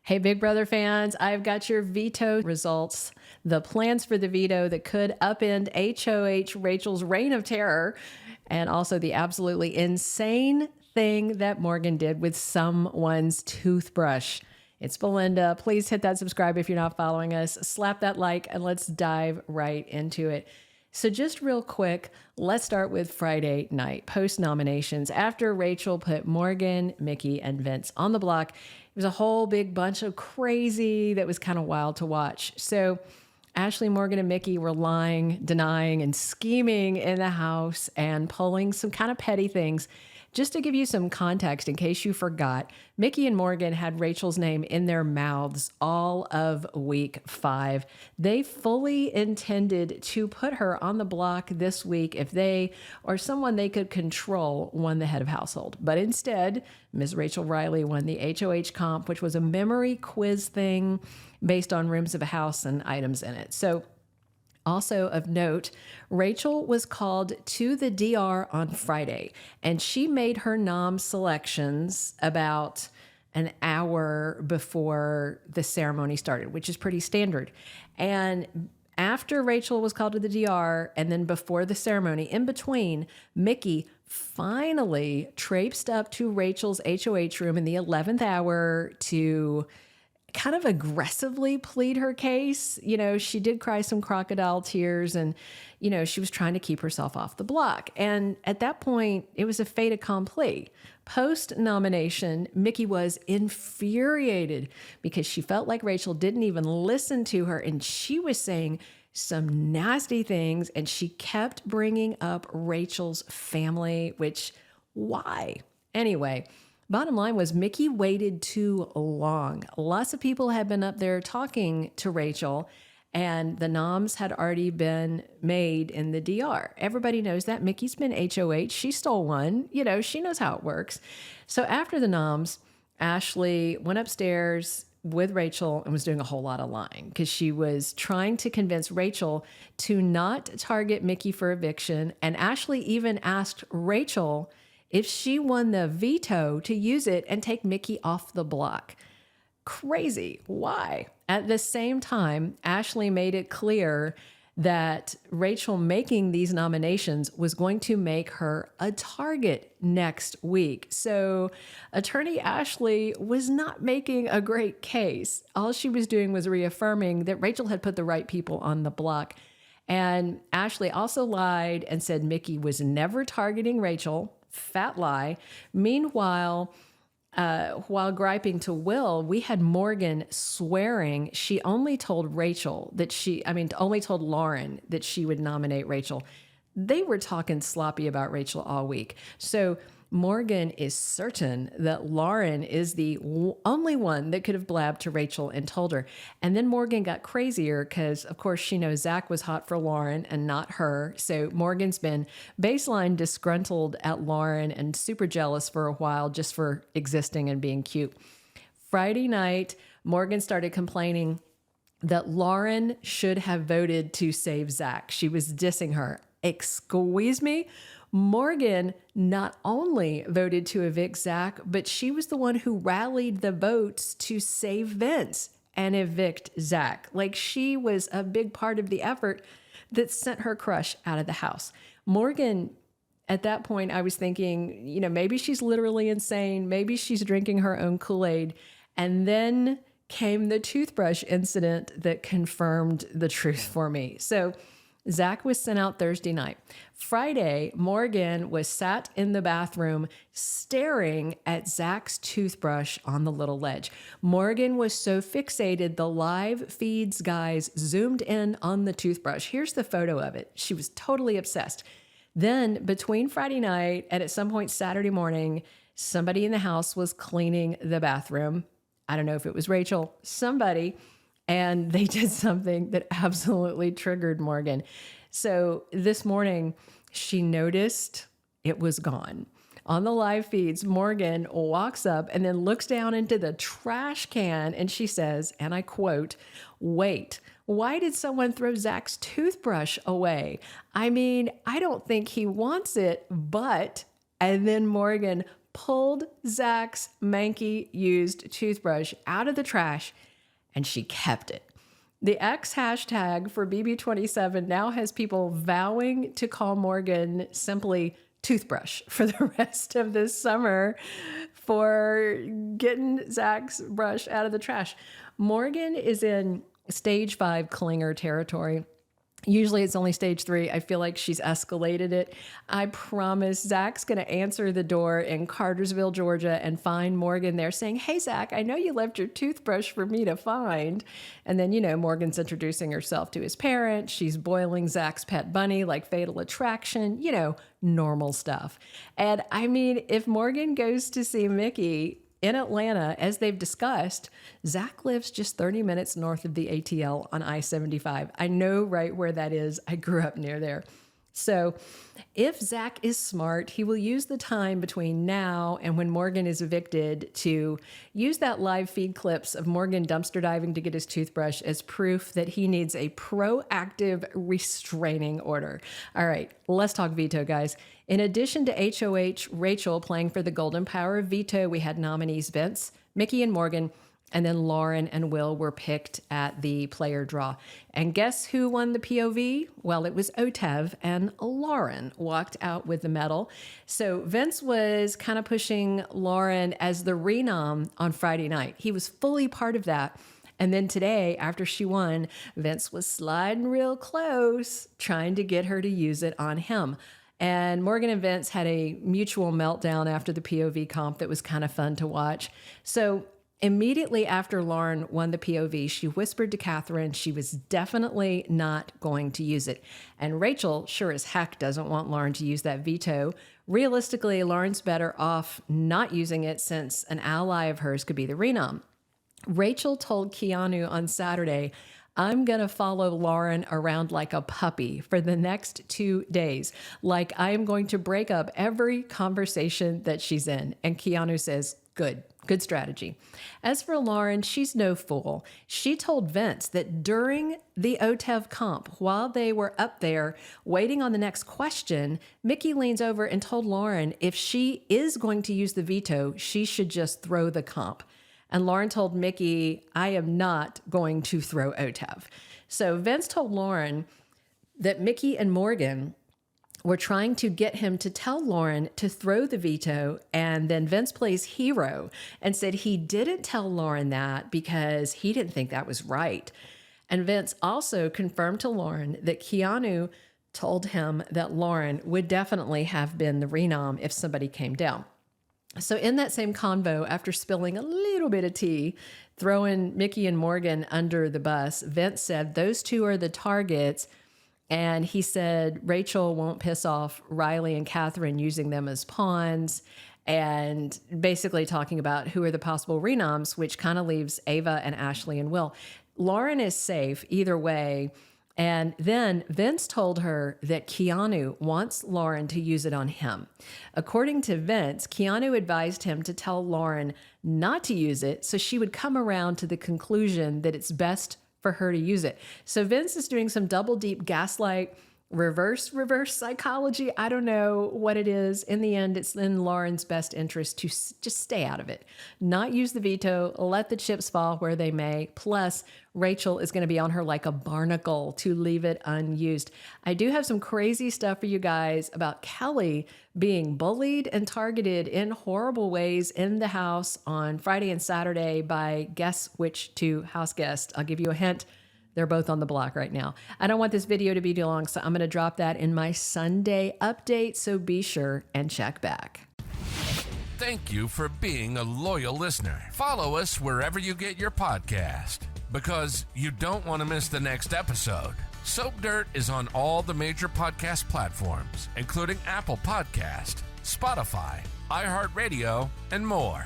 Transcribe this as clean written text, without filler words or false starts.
Hey, Big Brother fans, I've got your veto results, the plans for the veto that could upend HOH Rachel's reign of terror, and also the absolutely insane thing that Morgan did with someone's toothbrush. It's Belinda. Please hit that subscribe if you're not following us. Slap that like, and let's dive right into it. So just real quick, let's start with Friday night, post nominations. After Rachel put Morgan, Mickey, and Vince on the block, it was a whole big bunch of crazy that was kind of wild to watch. So Ashley, Morgan, and Mickey were lying, denying, and scheming in the house and pulling some kind of petty things. Just to give you some context, in case you forgot, Mickey and Morgan had Rachel's name in their mouths all of week 5. They fully intended to put her on the block this week if they or someone they could control won the head of household. But instead, Ms. Rachel Reilly won the HOH comp, which was a memory quiz thing based on rooms of a house and items in it. So also of note, Rachel was called to the DR on Friday, and she made her nom selections about an hour before the ceremony started, which is pretty standard. And after Rachel was called to the DR and then before the ceremony, in between, Mickey finally traipsed up to Rachel's HOH room in the 11th hour to kind of aggressively plead her case. You know, she did cry some crocodile tears and, you know, she was trying to keep herself off the block. And at that point, it was a fait accompli. Post nomination, Mickey was infuriated because she felt like Rachel didn't even listen to her and she was saying some nasty things and she kept bringing up Rachel's family, which why? Anyway, bottom line was Mickey waited too long. Lots of people had been up there talking to Rachel, and the noms had already been made in the DR. Everybody knows that. Mickey's been HOH. She stole one. You know, she knows how it works. So after the noms, Ashley went upstairs with Rachel and was doing a whole lot of lying because she was trying to convince Rachel to not target Mickey for eviction. And Ashley even asked Rachel if she won the veto to use it and take Mickey off the block. Crazy. Why? At the same time, Ashley made it clear that Rachel making these nominations was going to make her a target next week. So attorney Ashley was not making a great case. All she was doing was reaffirming that Rachel had put the right people on the block. And Ashley also lied and said Mickey was never targeting Rachel. Fat lie. Meanwhile, while griping to Will, we had Morgan swearing she only told only told Lauren that she would nominate Rachel. They were talking sloppy about Rachel all week. So Morgan is certain that Lauren is the only one that could have blabbed to Rachel and told her. And then Morgan got crazier because, of course, she knows Zach was hot for Lauren and not her. So Morgan's been baseline disgruntled at Lauren and super jealous for a while just for existing and being cute. Friday night, Morgan started complaining that Lauren should have voted to save Zach. She was dissing her. Excuse me? Morgan not only voted to evict Zach, but she was the one who rallied the votes to save Vince and evict Zach. Like, she was a big part of the effort that sent her crush out of the house. Morgan, at that point, I was thinking, you know, maybe she's literally insane. Maybe she's drinking her own Kool-Aid. And then came the toothbrush incident that confirmed the truth for me. So Zach was sent out Thursday night. Friday, Morgan was sat in the bathroom staring at Zach's toothbrush on the little ledge. Morgan was so fixated, the live feeds guys zoomed in on the toothbrush. Here's the photo of it. She was totally obsessed. Then between Friday night and at some point Saturday morning, somebody in the house was cleaning the bathroom. I don't know if it was Rachel, somebody. And they did something that absolutely triggered Morgan. So this morning, she noticed it was gone. On the live feeds, Morgan walks up and then looks down into the trash can and she says, and I quote, "Wait, why did someone throw Zach's toothbrush away? I mean, I don't think he wants it, but..." And then Morgan pulled Zach's manky used toothbrush out of the trash, and she kept it. The X hashtag for BB27 now has people vowing to call Morgan simply Toothbrush for the rest of this summer for getting Zach's brush out of the trash. Morgan is in stage 5 clinger territory. Usually it's only stage 3. I feel like she's escalated it. I promise Zach's going to answer the door in Cartersville, Georgia, and find Morgan there saying, "Hey, Zach, I know you left your toothbrush for me to find." And then, Morgan's introducing herself to his parents. She's boiling Zach's pet bunny like Fatal Attraction, normal stuff. And I mean, if Morgan goes to see Mickey in Atlanta, as they've discussed, Zach lives just 30 minutes north of the ATL on I-75. I know right where that is. I grew up near there. So if Zach is smart, he will use the time between now and when Morgan is evicted to use that live feed clips of Morgan dumpster diving to get his toothbrush as proof that he needs a proactive restraining order. All right, let's talk veto, guys. In addition to HOH Rachel playing for the Golden Power of Veto, we had nominees Vince, Mickey, and Morgan. And then Lauren and Will were picked at the player draw. And guess who won the POV? Well, it was Otev, and Lauren walked out with the medal. So Vince was kind of pushing Lauren as the renom on Friday night. He was fully part of that. And then today, after she won, Vince was sliding real close, trying to get her to use it on him. And Morgan and Vince had a mutual meltdown after the POV comp that was kind of fun to watch. So immediately after Lauren won the POV, she whispered to Catherine she was definitely not going to use it. And Rachel sure as heck doesn't want Lauren to use that veto. Realistically, Lauren's better off not using it since an ally of hers could be the renom. Rachel told Keanu on Saturday, "I'm going to follow Lauren around like a puppy for the next 2 days. Like I am going to break up every conversation that she's in." And Keanu says, Good strategy. As for Lauren, she's no fool. She told Vince that during the Otev comp, while they were up there waiting on the next question, Mickey leans over and told Lauren if she is going to use the veto, she should just throw the comp. And Lauren told Mickey, "I am not going to throw Otev." So Vince told Lauren that Mickey and Morgan were trying to get him to tell Lauren to throw the veto, and then Vince plays hero and said he didn't tell Lauren that because he didn't think that was right. And Vince also confirmed to Lauren that Keanu told him that Lauren would definitely have been the renom if somebody came down. So in that same convo, after spilling a little bit of tea, throwing Mickey and Morgan under the bus, Vince said those two are the targets. And he said Rachel won't piss off Riley and Catherine using them as pawns, and basically talking about who are the possible renoms, which kind of leaves Ava and Ashley and Will. Lauren is safe either way. And then Vince told her that Keanu wants Lauren to use it on him. According to Vince, Keanu advised him to tell Lauren not to use it so she would come around to the conclusion that it's best for her to use it. So Vince is doing some double deep gaslight, reverse psychology. I don't know what it is. In the end, it's in Lauren's best interest to just stay out of it, not use the veto, let the chips fall where they may. Plus, Rachel is going to be on her like a barnacle to leave it unused. I do have some crazy stuff for you guys about Kelly being bullied and targeted in horrible ways in the house on Friday and Saturday by guess which two house guests. I'll give you a hint. They're both on the block right now. I don't want this video to be too long, so I'm going to drop that in my Sunday update, so be sure and check back. Thank you for being a loyal listener. Follow us wherever you get your podcast, because you don't want to miss the next episode. Soap Dirt is on all the major podcast platforms, including Apple Podcast, Spotify, iHeartRadio, and more.